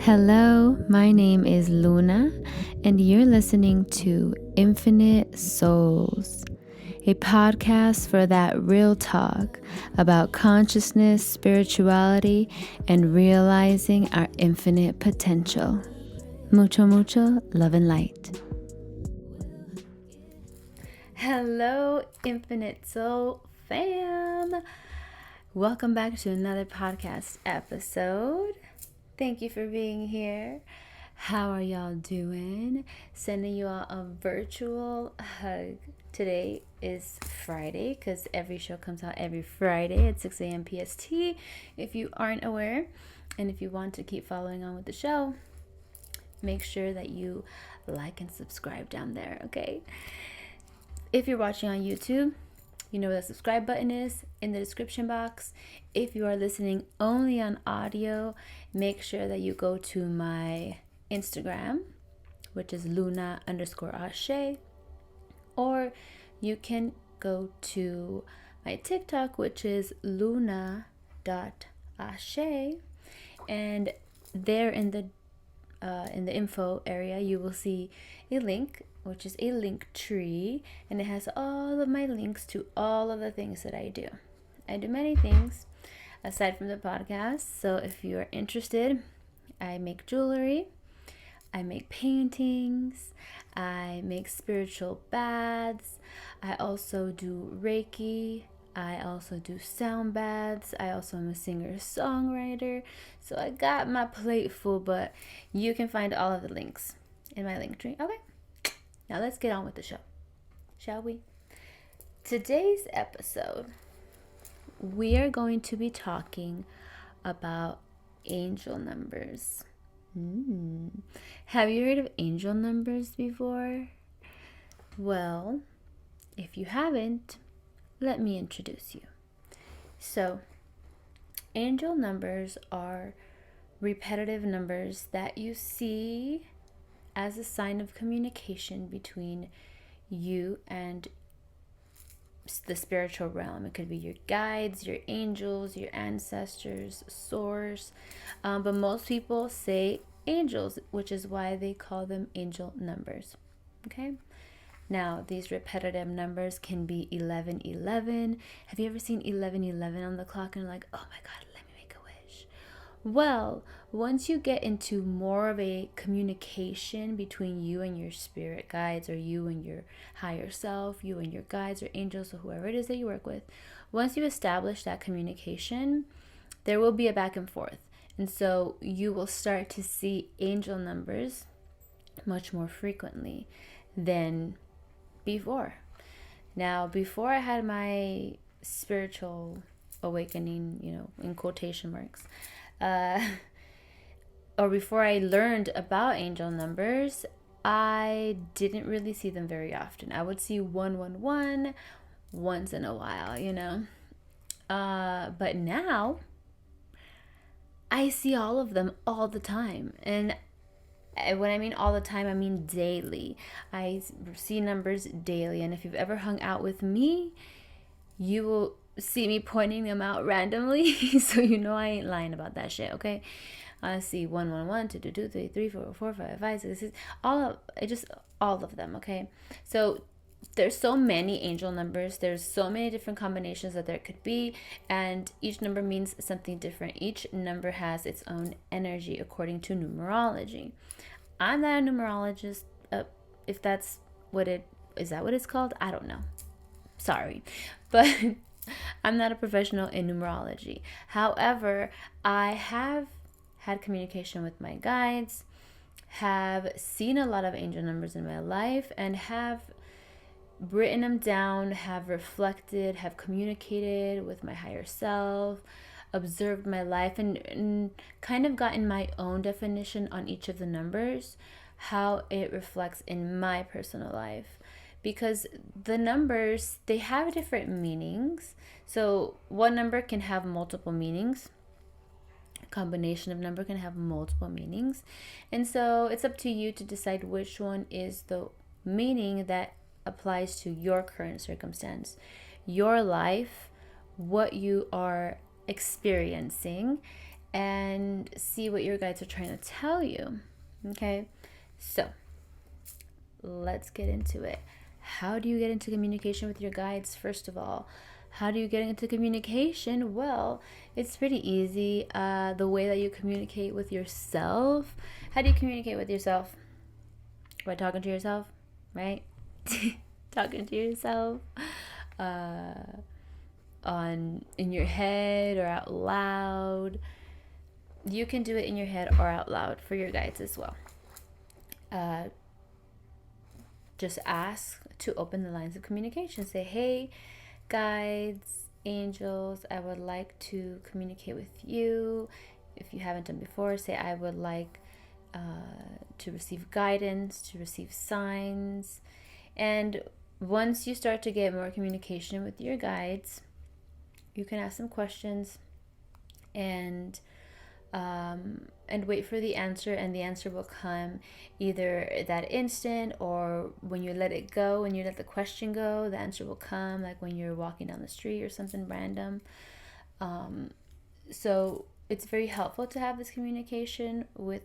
Hello, my name is Luna, and you're listening to Infinite Souls, a podcast for that real talk about consciousness, spirituality, and realizing our infinite potential. Mucho, mucho love and light. Hello, Infinite Soul fam. Welcome back to another podcast episode. Thank you for being here. How are y'all doing? Sending you all a virtual hug. Today is Friday because every show comes out every Friday at 6 a.m. PST. If you aren't aware, and if you want to keep following on with the show, make sure that you like and subscribe down there, okay? If you're watching on YouTube, you know where the subscribe button is in the description box. If you are listening only on audio, make sure that you go to my Instagram, which is Luna_Ashe, or you can go to my TikTok, which is Luna.Ashe, and there in the info area, you will see a link, which is a link tree, and it has all of my links to all of the things that I do. I do many things aside from the podcast. So if you are interested, I make jewelry, I make paintings, I make spiritual baths, I also do Reiki, I also do sound baths. I also am a singer-songwriter. So I got my plate full, but you can find all of the links in my link tree. Okay, now let's get on with the show, shall we? Today's episode, we are going to be talking about angel numbers. Have you heard of angel numbers before? Well, if you haven't, let me introduce you. So, angel numbers are repetitive numbers that you see as a sign of communication between you and the spiritual realm. It could be your guides, your angels, your ancestors, source. But most people say angels, which is why they call them angel numbers. Okay? Now, these repetitive numbers can be 1111. Have you ever seen 1111 on the clock and you're like, oh my God, let me make a wish? Well, once you get into more of a communication between you and your spirit guides, or you and your higher self, you and your guides or angels or whoever it is that you work with, once you establish that communication, there will be a back and forth. And so you will start to see angel numbers much more frequently than before. Now, before I had my spiritual awakening, in quotation marks, or before I learned about angel numbers, I didn't really see them very often. I would see 111 once in a while. But now I see all of them all the time. And when I mean all the time, I mean daily. I see numbers daily. And if you've ever hung out with me, you will see me pointing them out randomly. So you know I ain't lying about that shit, okay? I see 111, 2, 2, 2, 3, 3, 4, 4, 5, 5, 6, 6, all of them, okay? So there's so many angel numbers. There's so many different combinations that there could be, and each number means something different. Each number has its own energy according to numerology. I'm not a numerologist. If that's what is that what it's called? I don't know. Sorry, but I'm not a professional in numerology. However, I have had communication with my guides, have seen a lot of angel numbers in my life, and have written them down, have reflected, have communicated with my higher self, observed my life, and kind of gotten my own definition on each of the numbers, how it reflects in my personal life. Because the numbers, they have different meanings. So one number can have multiple meanings. A combination of number can have multiple meanings. And so it's up to you to decide which one is the meaning that applies to your current circumstance, your life, what you are experiencing, and see what your guides are trying to tell you. Okay, so let's get into it. How do you get into communication with your guides? First of all, how do you get into communication? Well, it's pretty easy. The way that you communicate with yourself. How do you communicate with yourself? By talking to yourself, right? Talking to yourself in your head or out loud. You can do it in your head or out loud for your guides as well. Just ask to open the lines of communication. Say, hey, guides, angels, I would like to communicate with you. If you haven't done before, say, I would like to receive guidance, to receive signs. And once you start to get more communication with your guides, you can ask them questions and wait for the answer, and the answer will come either that instant, or when you let it go, when you let the question go, the answer will come, like when you're walking down the street or something random. So it's very helpful to have this communication with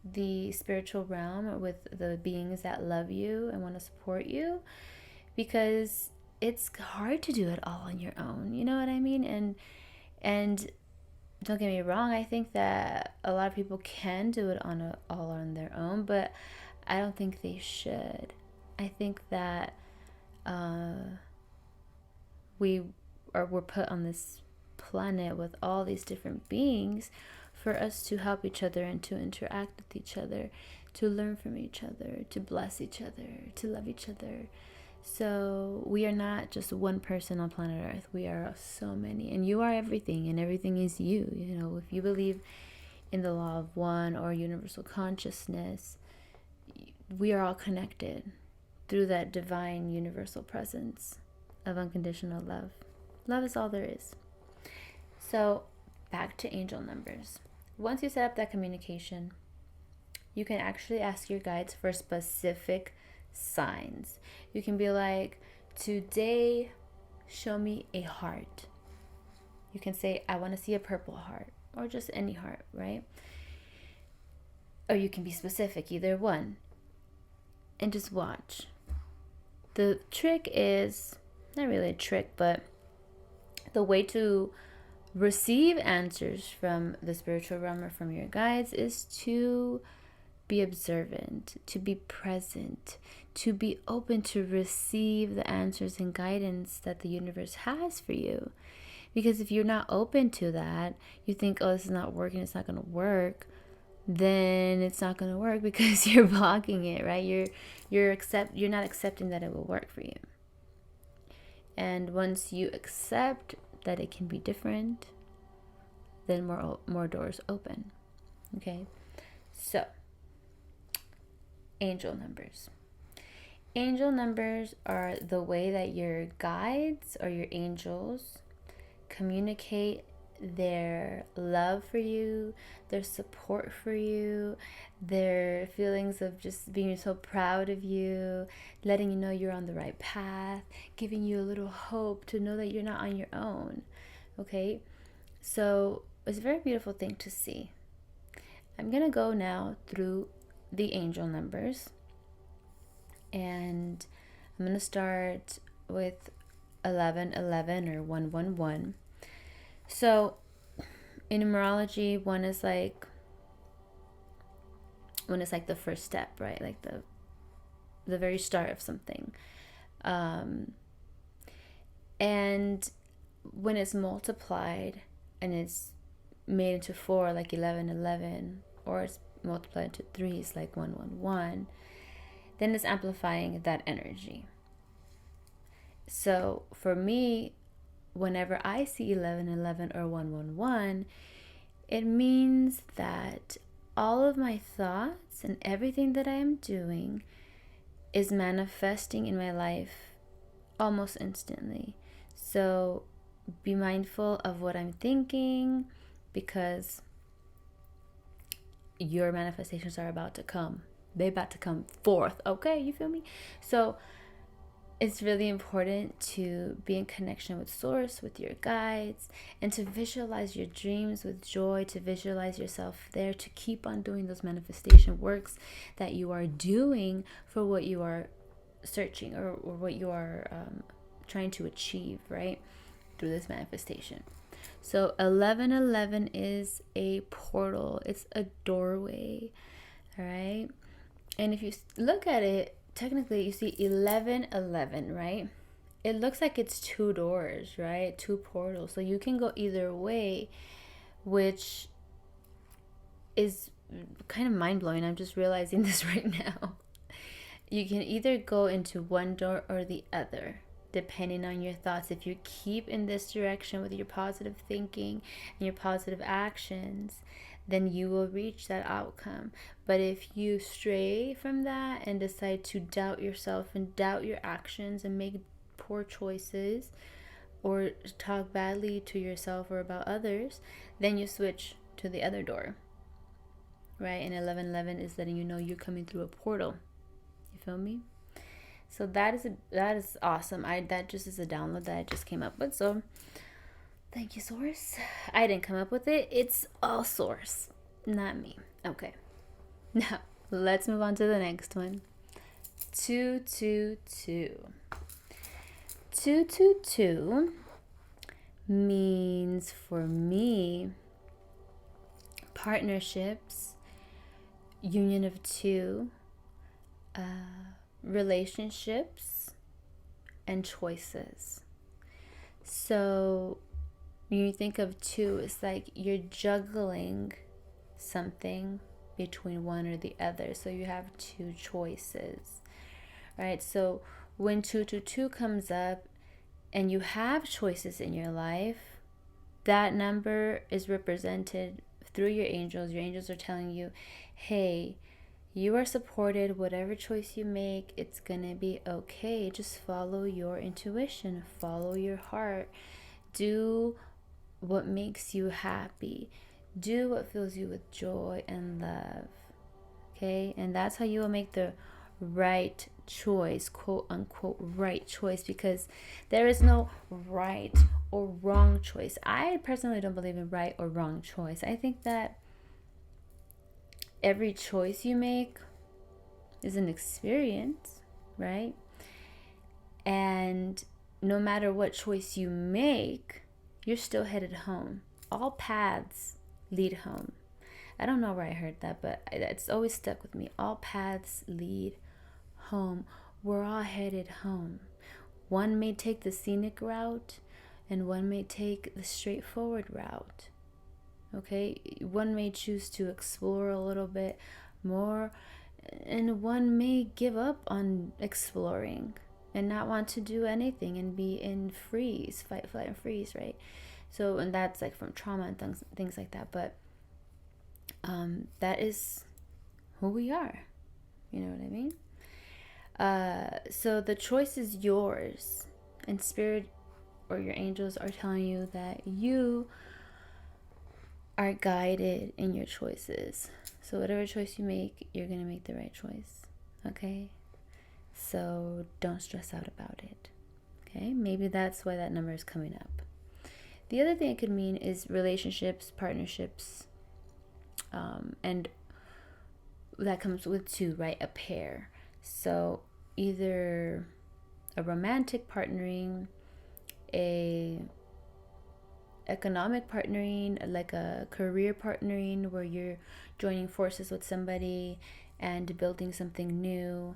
the spiritual realm, with the beings that love you and want to support you, because it's hard to do it all on your own, you know what I mean? And don't get me wrong, I think that a lot of people can do it all on their own, but I don't think they should. I think that we're put on this planet with all these different beings for us to help each other and to interact with each other, to learn from each other, to bless each other, to love each other. So we are not just one person on planet Earth. We are so many, and you are everything, and everything is you. You know, if you believe in the law of one or universal consciousness, we are all connected through that divine universal presence of unconditional love. Love is all there is. So back to angel numbers. Once you set up that communication, you can actually ask your guides for specific signs. You can be like, today, show me a heart. You can say, I want to see a purple heart, or just any heart, right? Or you can be specific, either one, and just watch. The trick is, not really a trick, but the way to receive answers from the spiritual realm or from your guides is to be observant, to be present, to be open to receive the answers and guidance that the universe has for you. Because if you're not open to that, you think, oh, this is not working, it's not going to work, then it's not going to work because you're blocking it, right? You're not accepting that it will work for you. And once you accept that it can be different, then more doors open. Okay? So, angel numbers. Angel numbers are the way that your guides or your angels communicate their love for you, their support for you, their feelings of just being so proud of you, letting you know you're on the right path, giving you a little hope to know that you're not on your own. Okay? So it's a very beautiful thing to see. I'm going to go now through the angel numbers, and I'm going to start with 1111 or 111. So in numerology, one is like the first step, right? Like the very start of something. And when it's multiplied and it's made into 4, like 1111, or it's multiplied into 3, it's like 111, then it's amplifying that energy. So for me, whenever I see 1111 or 111, it means that all of my thoughts and everything that I am doing is manifesting in my life almost instantly. So be mindful of what I'm thinking, because your manifestations are about to come. They're about to come forth. Okay, you feel me? So it's really important to be in connection with source, with your guides, and to visualize your dreams with joy, to visualize yourself there, to keep on doing those manifestation works that you are doing for what you are searching, or what you are trying to achieve, right, through this manifestation. So 1111 is a portal, it's a doorway, all right? And if you look at it, technically you see 1111, right? It looks like it's two doors, right? Two portals. So you can go either way, which is kind of mind blowing. I'm just realizing this right now. You can either go into one door or the other, depending on your thoughts. If you keep in this direction with your positive thinking and your positive actions, then you will reach that outcome. But if you stray from that and decide to doubt yourself and doubt your actions and make poor choices or talk badly to yourself or about others, then you switch to the other door, right? And 1111 is letting you know you're coming through a portal. You feel me? So that is awesome. That just is a download that I just came up with. So thank you, Source. I didn't come up with it. It's all Source, not me. Okay. Now, let's move on to the next one. 222. 222 means, for me, partnerships, union of two, relationships, and choices. So when you think of two, it's like you're juggling something between one or the other. So you have two choices, right? So when 222 comes up and you have choices in your life, that number is represented through your angels. Your angels are telling you, hey, you are supported. Whatever choice you make, it's gonna be okay. Just follow your intuition, follow your heart, do what makes you happy, do what fills you with joy and love. Okay, and that's how you will make the right choice, quote unquote right choice, because there is no right or wrong choice. I personally don't believe in right or wrong choice. I think that every choice you make is an experience, right? And no matter what choice you make, you're still headed home. All paths lead home. I don't know where I heard that, but it's always stuck with me. All paths lead home. We're all headed home. One may take the scenic route, and one may take the straightforward route. Okay, one may choose to explore a little bit more, and one may give up on exploring and not want to do anything and be in freeze, fight, flight, and freeze, right? So, and that's like from trauma and things like that. But that is who we are. You know what I mean? So the choice is yours, and spirit or your angels are telling you that you are guided in your choices. So whatever choice you make, you're gonna make the right choice. Okay? So don't stress out about it. Okay? Maybe that's why that number is coming up. The other thing it could mean is relationships, partnerships, and that comes with two, right? A pair. So either a romantic partnering, a economic partnering, like a career partnering where you're joining forces with somebody and building something new,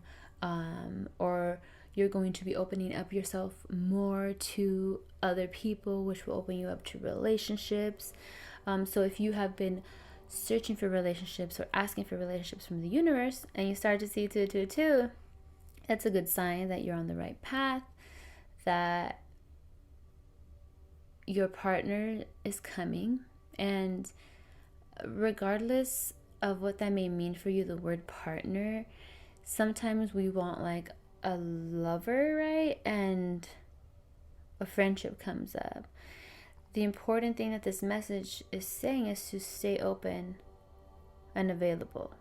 or you're going to be opening up yourself more to other people, which will open you up to relationships. So if you have been searching for relationships or asking for relationships from the universe and you start to see 222, that's a good sign that you're on the right path, that your partner is coming. And regardless of what that may mean for you, the word partner, sometimes we want like a lover, right? And a friendship comes up. The important thing that this message is saying is to stay open and available.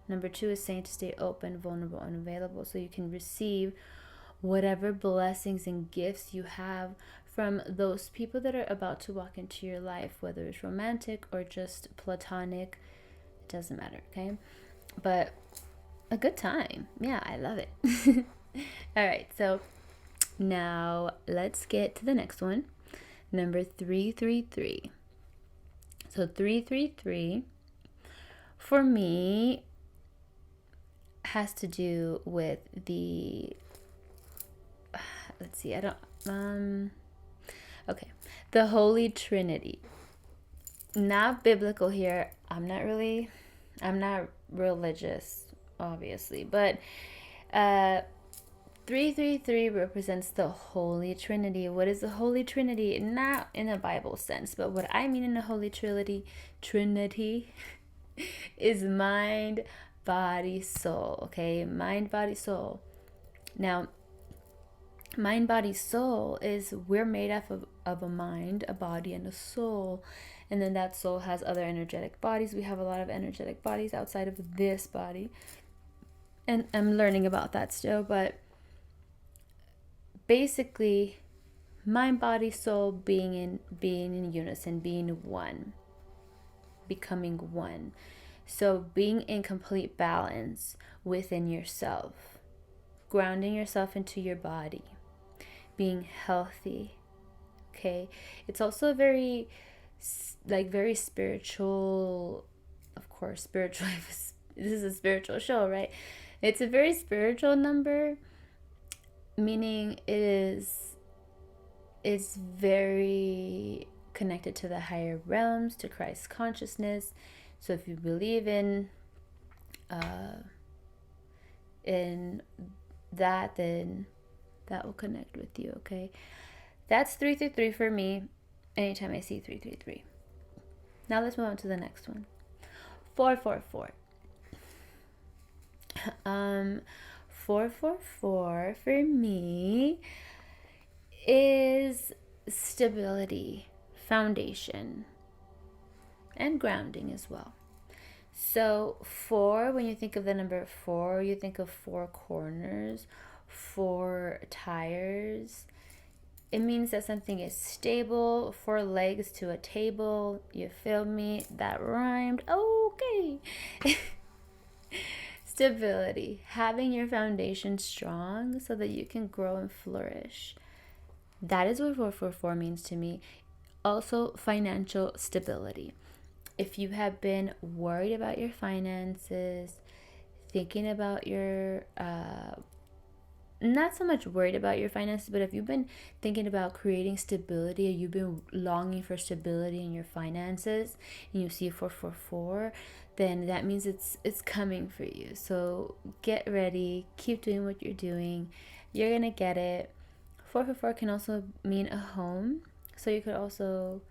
Number 2 is saying to stay open, vulnerable, and available so you can receive whatever blessings and gifts you have from those people that are about to walk into your life, whether it's romantic or just platonic, it doesn't matter, okay? But a good time. Yeah, I love it. All right, so now let's get to the next one. Number 333. So 333 for me has to do with the, let's see, okay, the Holy Trinity. Not biblical here. I'm not religious, obviously, but 333 represents the Holy Trinity. What is the Holy Trinity? Not in a Bible sense, but what I mean in the Holy Trinity is mind, body, soul. Okay, mind, body, soul. Now, mind, body, soul is we're made up of a mind, a body, and a soul. And then that soul has other energetic bodies. We have a lot of energetic bodies outside of this body. And I'm learning about that still, but basically mind, body, soul being in unison, being one, becoming one. So being in complete balance within yourself, grounding yourself into your body, being healthy. Okay, it's also very spiritual. Of course, spiritual. This is a spiritual show, right? It's a very spiritual number, meaning it's very connected to the higher realms, to Christ consciousness. So if you believe in that, then that will connect with you. Okay, that's 333 for me. Anytime I see 333. Now let's move on to the next one. 444. 444 for me is stability, foundation, and grounding as well. So 4, when you think of the number 4, you think of 4 corners, 4 tires. It means that something is stable, 4 legs to a table. You feel me? That rhymed. Okay. Stability, having your foundation strong so that you can grow and flourish. That is what 444 means to me. Also, financial stability. If you have been worried about your finances, thinking about your, not so much worried about your finances, but if you've been thinking about creating stability, or you've been longing for stability in your finances, and you see 444, then that means it's coming for you. So get ready, keep doing what you're doing. You're gonna get it. 444 can also mean a home. So you could also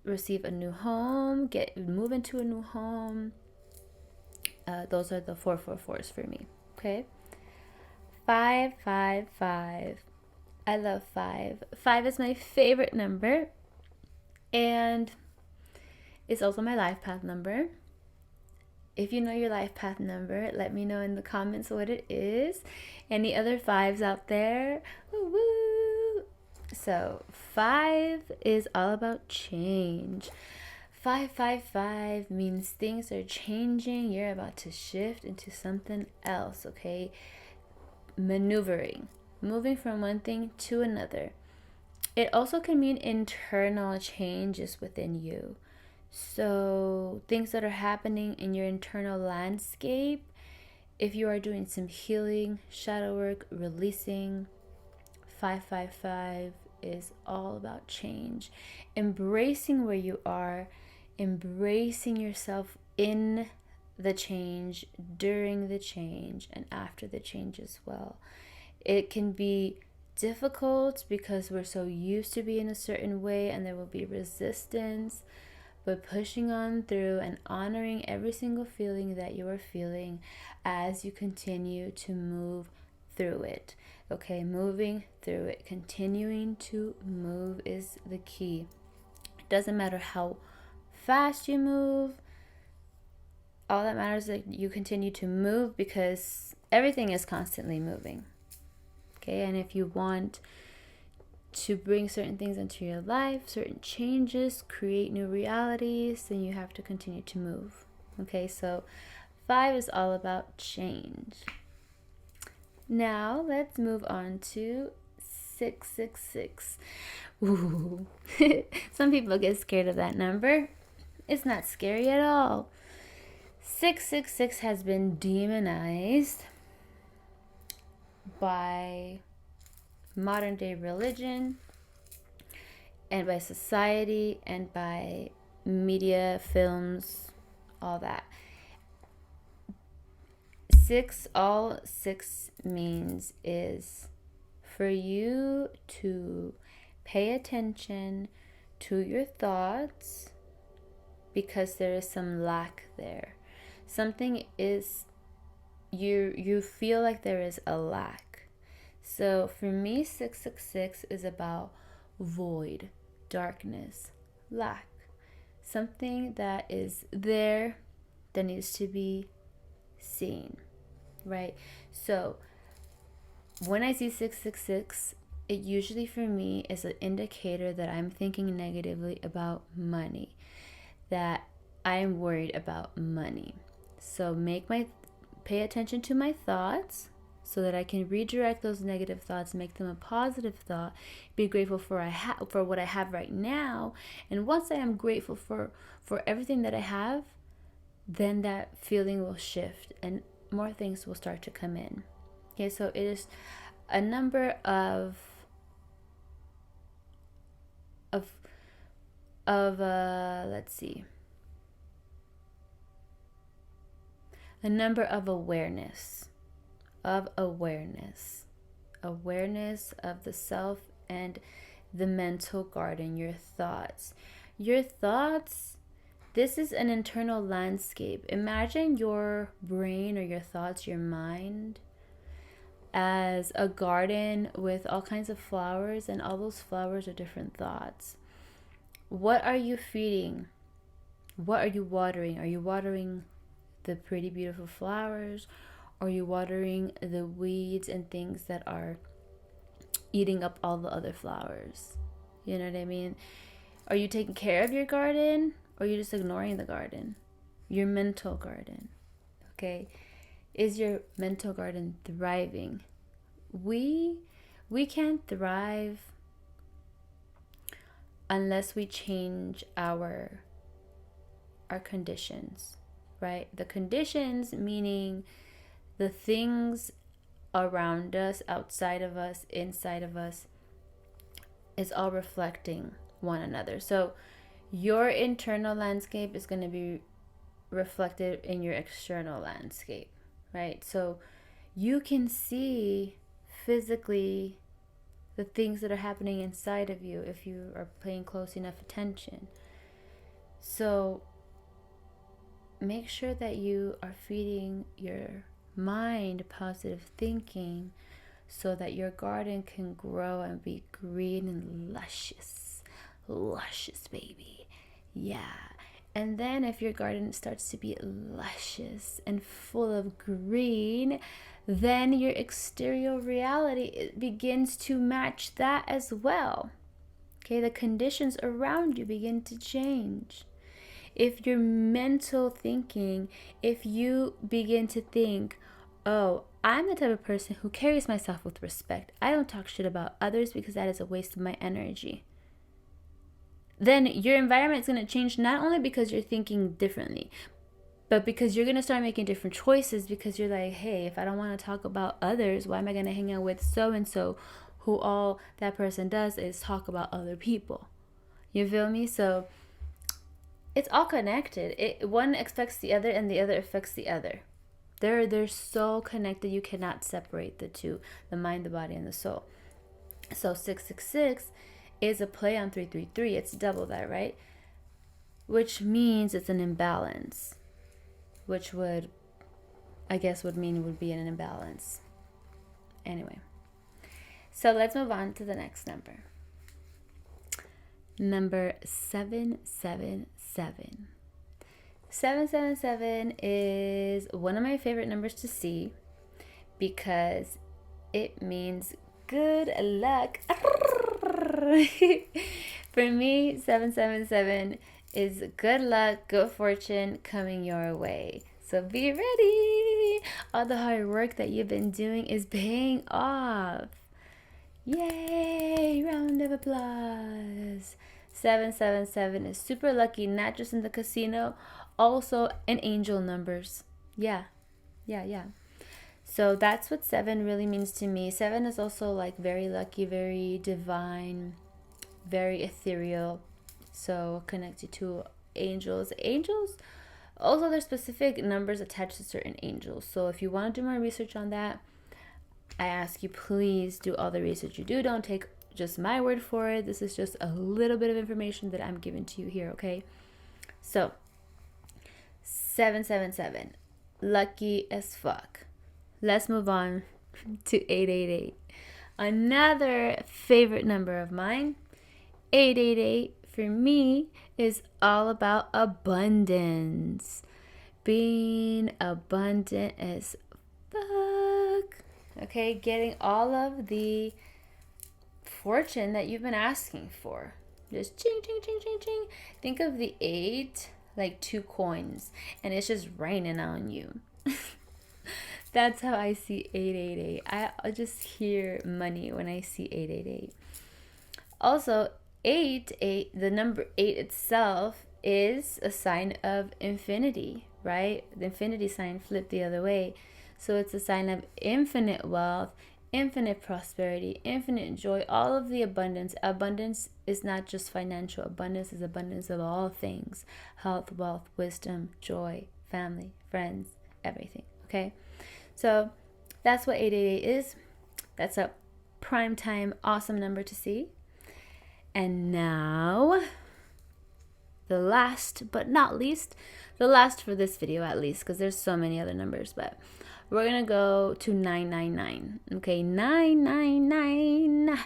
receive a new home, move into a new home. Those are the 444s for me. Okay. 555. I love 5. 5 is my favorite number, and it's also my life path number. If you know your life path number, let me know in the comments what it is. Any other 5s out there? Woo woo! So 5 is all about change. 555 means things are changing. You're about to shift into something else, okay? Maneuvering, moving from one thing to another. It also can mean internal changes within you. So things that are happening in your internal landscape, if you are doing some healing, shadow work, releasing, 555 is all about change. Embracing where you are, embracing yourself in the change, during the change, and after the change as well. It can be difficult because we're so used to being a certain way, and there will be resistance, but pushing on through and honoring every single feeling that you are feeling as you continue to move through it. Okay, moving through it, continuing to move is the key. It doesn't matter how fast you move. All that matters is that you continue to move, because everything is constantly moving. Okay, and if you want to bring certain things into your life, certain changes, create new realities, then you have to continue to move. Okay, so 5 is all about change. Now let's move on to 666. Ooh. Some people get scared of that number. It's not scary at all. 666 has been demonized by modern day religion and by society and by media, films, all that. All 6 means is for you to pay attention to your thoughts, because there is some lack there. Something is, you feel like there is a lack. So for me, 666 is about void, darkness, lack. Something that is there that needs to be seen, right? So when I see 666, it usually for me is an indicator that I'm thinking negatively about money, that I'm worried about money. So pay attention to my thoughts so that I can redirect those negative thoughts, make them a positive thought, be grateful for what I have right now. And once I am grateful for everything that I have, then that feeling will shift and more things will start to come in. Okay, so it is a number of let's see, a number of awareness of the self and the mental garden, your thoughts. This is an internal landscape. Imagine your brain or your thoughts, your mind, as a garden with all kinds of flowers, and all those flowers are different thoughts. What are you feeding? What are you watering? Are you watering the pretty, beautiful flowers? Or are you watering the weeds and things that are eating up all the other flowers? You know what I mean? Are you taking care of your garden? Or are you just ignoring the garden? Your mental garden. Okay? Is your mental garden thriving? We can't thrive unless we change our conditions, right? The conditions meaning the things around us, outside of us, inside of us, is all reflecting one another. So your internal landscape is going to be reflected in your external landscape, right? So you can see physically the things that are happening inside of you if you are paying close enough attention. So make sure that you are feeding your mind positive thinking so that your garden can grow and be green and luscious, baby. Yeah. And then if your garden starts to be luscious and full of green, then your exterior reality begins to match that as well. Okay, the conditions around you begin to change. If your mental thinking, if you begin to think, oh, I'm the type of person who carries myself with respect, I don't talk shit about others because that is a waste of my energy, then your environment is going to change, not only because you're thinking differently, but because you're going to start making different choices, because you're like, hey, if I don't want to talk about others, why am I going to hang out with so-and-so who all that person does is talk about other people? You feel me? So it's all connected. One affects the other and the other affects the other. They're so connected. You cannot separate the two, the mind, the body, and the soul. So 666 is a play on 333. It's double that, right? Which means it's an imbalance, which would mean it would be an imbalance. Anyway, so let's move on to the next number. Number 777. 777 is one of my favorite numbers to see because it means good luck. For me, 777 is good luck, good fortune coming your way. So be ready. All the hard work that you've been doing is paying off. Yay! Round of applause. 777 is super lucky, not just in the casino, also in angel numbers. Yeah. So that's what 7 really means to me. 7 is also like very lucky, very divine, very ethereal. So connected to angels. Angels, also there's specific numbers attached to certain angels. So if you want to do more research on that, I ask you, please do all the research you do. Don't take just my word for it. This is just a little bit of information that I'm giving to you here, okay? So 777, lucky as fuck. Let's move on to 888. Another favorite number of mine. 888 for me is all about abundance. Being abundant as fuck. Okay, getting all of the fortune that you've been asking for. Just ching, ching, ching, ching, ching. Think of the 8 like 2 coins, and it's just raining on you. That's how I see 888. I just hear money when I see 888. Also, 8, the number 8 itself is a sign of infinity, right? The infinity sign flipped the other way. So it's a sign of infinite wealth, infinite prosperity, infinite joy, all of the abundance. Abundance is not just financial. Abundance is abundance of all things. Health, wealth, wisdom, joy, family, friends, everything, okay? So that's what 888 is. That's a prime time, awesome number to see. And now, the last but not least, the last for this video at least, because there's so many other numbers, but we're going to go to 999. Okay, 999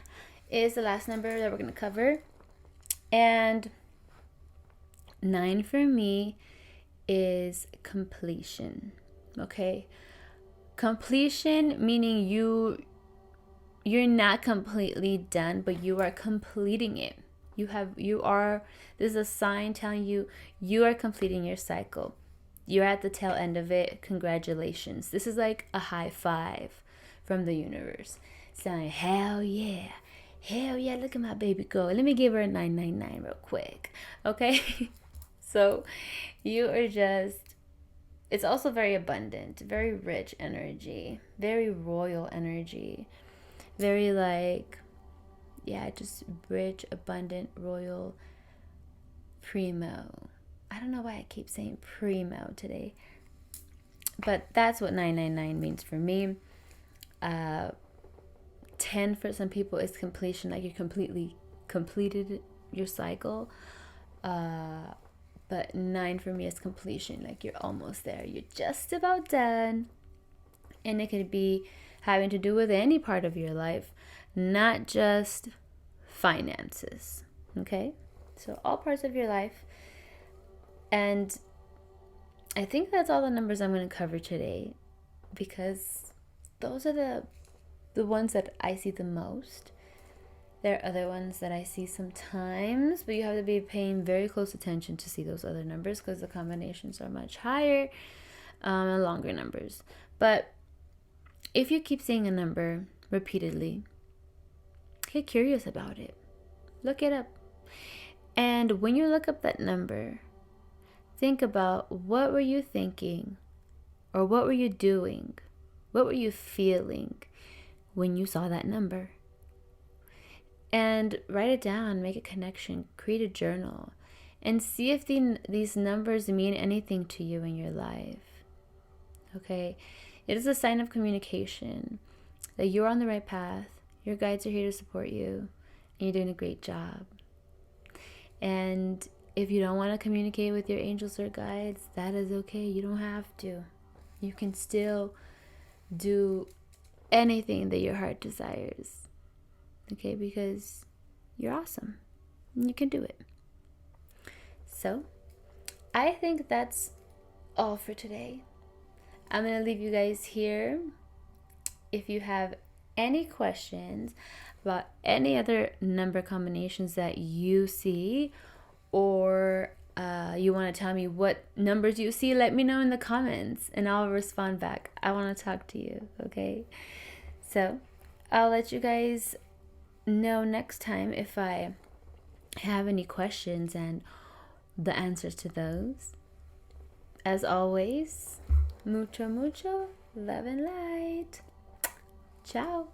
is the last number that we're going to cover. And 9 for me is completion. Okay, completion meaning you're not completely done, but you are completing it. This is a sign telling you are completing your cycle. You're at the tail end of it. Congratulations. This is like a high five from the universe saying, hell yeah, look at my baby go. Let me give her a 999 real quick. Okay. So you are just, it's also very abundant, very rich energy, very royal energy, very like, yeah, just rich, abundant, royal, primo. I don't know why I keep saying primo today, but that's what 999 means for me. 10 for some people is completion, like you completely completed your cycle. But 9 for me is completion, like you're almost there. You're just about done. And it could be having to do with any part of your life, not just finances. Okay? So all parts of your life. And I think that's all the numbers I'm going to cover today, because those are the ones that I see the most. There are other ones that I see sometimes, but you have to be paying very close attention to see those other numbers, because the combinations are much higher and longer numbers. But if you keep seeing a number repeatedly, get curious about it. Look it up. And when you look up that number, think about, what were you thinking, or what were you doing? What were you feeling when you saw that number? And write it down, make a connection, create a journal, and see if these numbers mean anything to you in your life. Okay? It is a sign of communication, that you're on the right path, your guides are here to support you, and you're doing a great job. And if you don't want to communicate with your angels or guides, that is okay. You don't have to. You can still do anything that your heart desires. Okay, because you're awesome. You can do it. So, I think that's all for today. I'm going to leave you guys here. If you have any questions about any other number combinations that you see, or you want to tell me what numbers you see, let me know in the comments and I'll respond back. I want to talk to you, okay? So I'll let you guys know next time if I have any questions and the answers to those. As always, mucho, mucho love and light. Ciao.